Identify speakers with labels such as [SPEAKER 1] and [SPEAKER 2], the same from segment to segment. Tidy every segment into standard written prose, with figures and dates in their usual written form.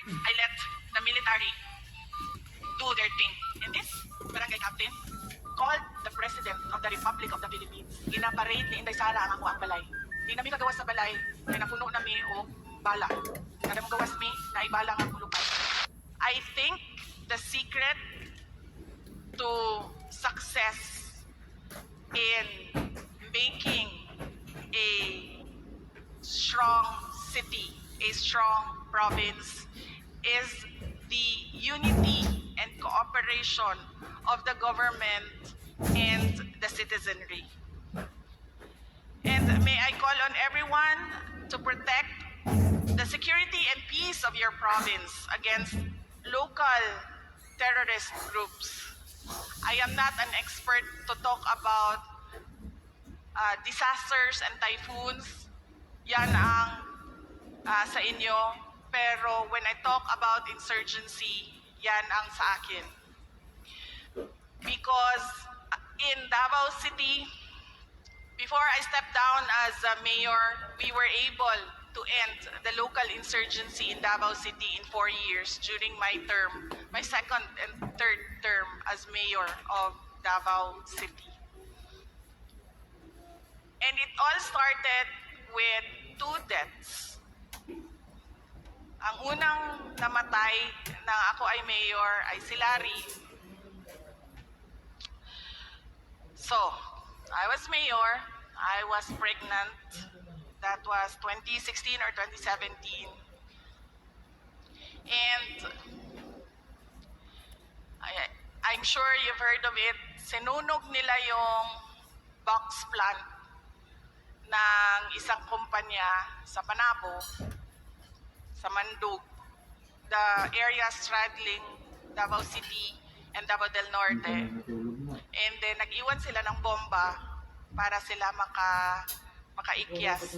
[SPEAKER 1] I let the military do their thing. And this barangay captain called the President of the Republic of the Philippines. Ginaparade ni Inday Sara ang ako ang balay. Di nami kagawas sa balay, kaya napuno nami o bala. Kada mo gawas mi, naibala nga kulupan. I think the secret to success in making a strong city, a strong province, is the unity and cooperation of the government and the citizenry. And may I call on everyone to protect the security and peace of your province against local terrorist groups. I am not an expert to talk about disasters and typhoons. Yan ang sa inyo. Pero when I talk about insurgency, yan ang sa akin. Because in Davao City, before I stepped down as a mayor, we were able to end the local insurgency in Davao City in 4 years during my term, my second and third term as mayor of Davao City. And it all started with 2 deaths. Ang unang namatay na ako ay mayor ay si Larry. So, I was mayor, I was pregnant. That was 2016 or 2017. And I'm sure you've heard of it. Sinunog nila yung box plant ng isang kumpanya sa Panabo, sa Mandug, the area straddling Davao City and Davao del Norte. And then nag-iwan sila ng bomba para sila makaikyas,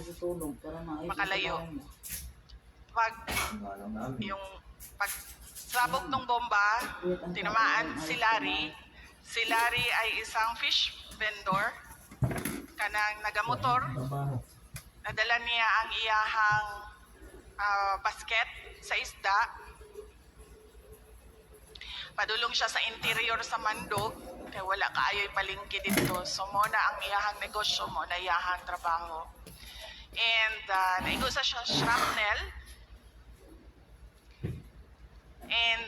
[SPEAKER 1] makalayo. Pag sabog ng bomba, tinamaan si Larry. Si Larry ay isang fish vendor, kanang nagamotor. Nadala niya ang iyahang basket sa isda. Padulong siya sa interior sa Mandog, kaya wala kaayoy palingki dito. So muna ang iyahang negosyo, muna iyahang trabaho. And naigo sa siya shrapnel. And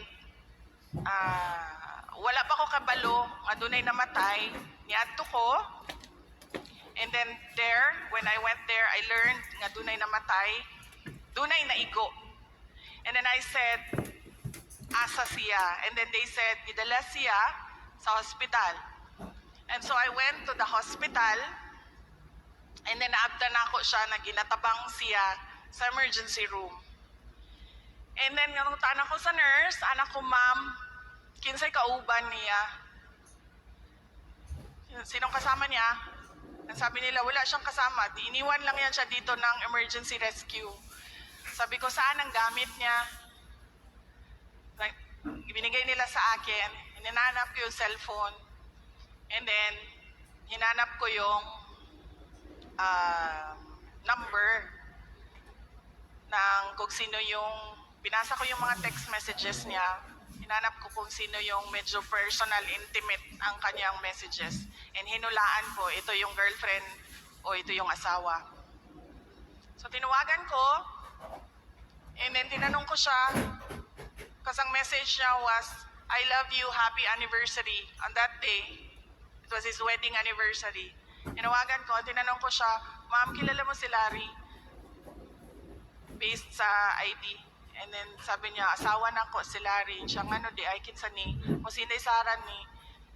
[SPEAKER 1] wala pa ko kabalo, nga dunay namatay. Niadto ko. And then there, when I went there, I learned nga dunay namatay. Dunay naigo. And then I said, asa siya. And then they said, idala siya sa hospital. And so I went to the hospital. And then naabdan ako siya na ginatabang siya sa emergency room. And then nung tanan ko sa nurse, anak ko, ma'am, kinsay kauban niya. Sinong kasama niya? Ang sabi nila, wala siyang kasama. Iniwan lang yan siya dito ng emergency rescue. Sabi ko, saan ang gamit niya? Binigay nila sa akin. Hinanap ko yung cellphone. And then, hinanap ko yung number ng kung sino yung, binasa ko yung mga text messages niya. Hinanap ko kung sino yung medyo personal, intimate ang kanyang messages. And hinulaan ko, ito yung girlfriend o ito yung asawa. So, tinawagan ko. And then, tinanong ko siya. Kasi ang message niya was, I love you, happy anniversary. On that day, it was his wedding anniversary. Tinawagan ko, tinanong ko siya, ma'am, kilala mo si Larry? Based sa ID. And then sabi niya, asawa na ko si Larry. Siya nga no, di ay kinsa ni, o si Inday Sara ni,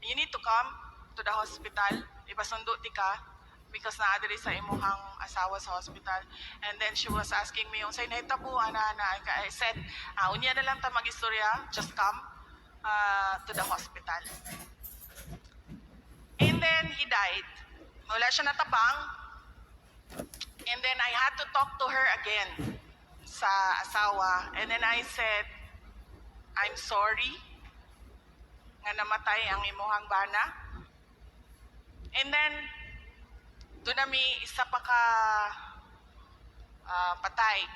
[SPEAKER 1] you need to come to the hospital. Ipasundo ti ka, because naadiri sa imuhang asawa sa hospital. And then she was asking me, yung say, nahitabo, ana. I said, unya na lang ta mag-istorya, just come to the hospital. And then he died. Wala siya natabang. And then I had to talk to her again sa asawa. And then I said, I'm sorry nga namatay ang imuhang bana. And then, doon nami isa pa ka patay.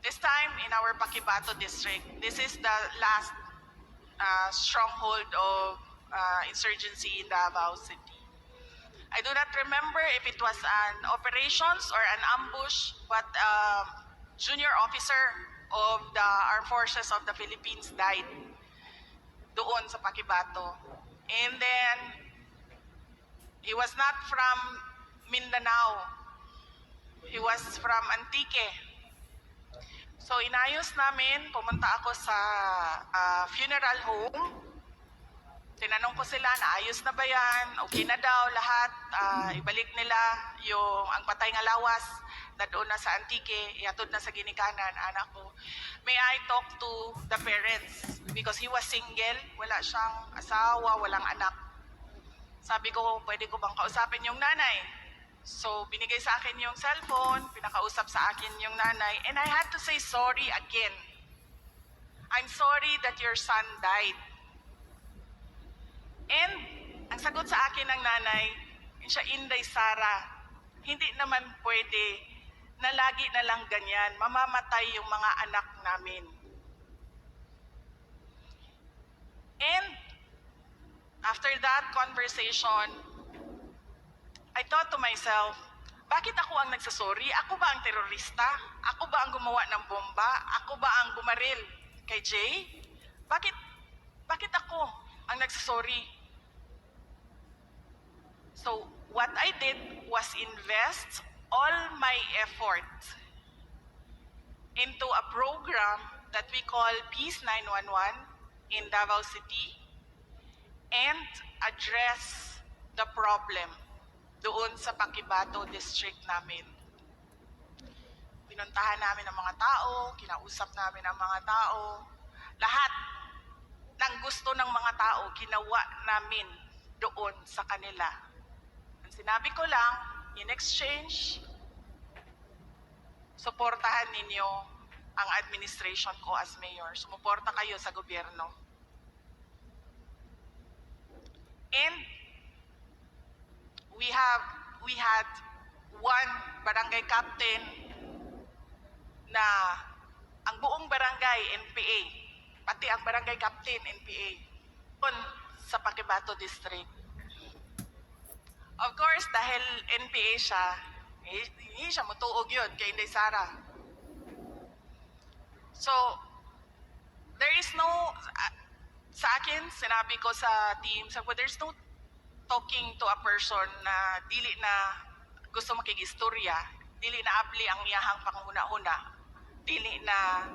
[SPEAKER 1] This time in our Paquibato district, this is the last stronghold of insurgency in Davao City. I do not remember if it was an operations or an ambush, but junior officer of the Armed Forces of the Philippines died doon sa Paquibato. And then, he was not from Mindanao. He was from Antique. So inayos namin, pumunta ako sa funeral home. Tinanong ko sila, naayos na ba yan? Okay na daw lahat. Ibalik nila ang patay nga lawas na doon na sa Antique, iatod na sa ginikanan, anak ko. May I talk to the parents? Because he was single, wala siyang asawa, walang anak. Sabi ko, pwede ko bang kausapin yung nanay? So, binigay sa akin yung cellphone, pinakausap sa akin yung nanay, and I had to say sorry again. I'm sorry that your son died. And, ang sagot sa akin ng nanay, siya, Inday Sara, hindi naman pwede na lagi na lang ganyan, mamamatay yung mga anak namin. And, after that conversation, I thought to myself, bakit ako ang nagsasorry? Ako ba ang terorista? Ako ba ang gumawa ng bomba? Ako ba ang bumaril kay Jay? Bakit ako ang nagsasorry? So, what I did was invest all my effort into a program that we call Peace 911 in Davao City and address the problem doon sa Paquibato district namin. Pinuntahan namin ang mga tao, kinausap namin ang mga tao. Lahat ng gusto ng mga tao, ginawa namin doon sa kanila. Ang sinabi ko lang, in exchange, suportahan ninyo ang administration ko as mayor. Sumuporta kayo sa gobyerno. And we had one barangay captain na ang buong barangay NPA, pati ang barangay captain NPA sa Paquibato district. Of course, dahil NPA siya, hindi siya mutuog yun kay Inday Sara. So, there is no, sa akin, sinabi ko sa team, there's no talking to a person na dili na gusto makigistorya, dili na abli ang iyahang panguna-una, dili na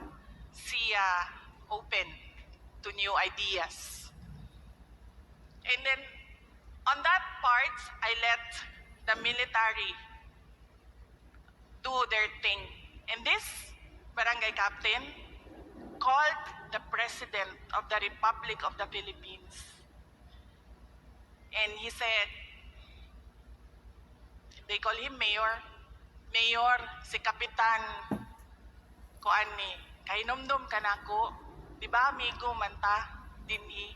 [SPEAKER 1] siya open to new ideas. And then, on that part, I let the military do their thing. And this barangay captain called the President of the Republic of the Philippines. And he said, they call him Mayor. Mayor, si Kapitan, kuan ni, kahinomdom ka na ko, di ba amigo manta, dinhi,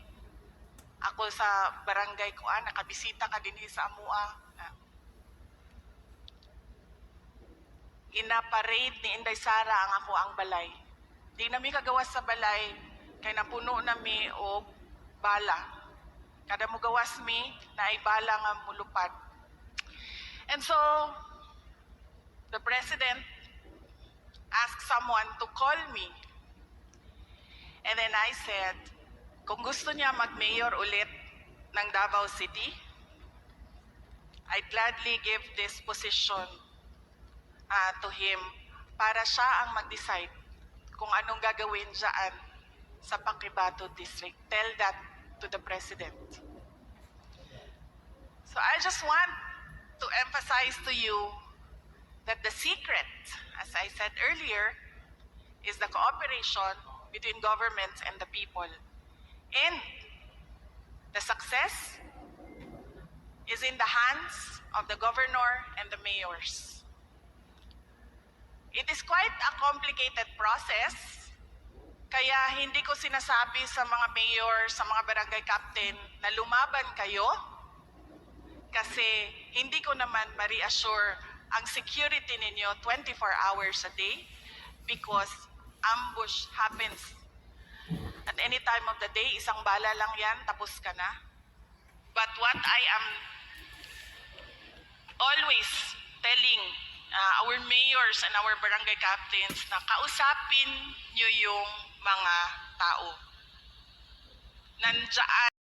[SPEAKER 1] ako sa barangay kuan, nakabisita ka dinhi sa amua. Gina-parade ni Inday Sara ang ako ang balay. Di nami kagawas sa balay, kay napuno nami og bala. Kada mo gawas mi, na ay bala nga mulupad. And so, the President asked someone to call me. And then I said, kung gusto niya mag-mayor ulit ng Davao City, I'd gladly give this position to him para siya ang mag-decide kung anong gagawin dyan sa Paquibato District. Tell that to the President. So I just want to emphasize to you that the secret, as I said earlier, is the cooperation between governments and the people. And the success is in the hands of the governor and the mayors. It is quite a complicated process. Kaya hindi ko sinasabi sa mga mayor, sa mga barangay captain na lumaban kayo kasi hindi ko naman ma-reassure ang security ninyo 24 hours a day. because ambush happens. At any time of the day, isang bala lang yan, tapos ka na. But what I am always telling our mayors and our barangay captains na kausapin nyo yung mga tao. Nandiyan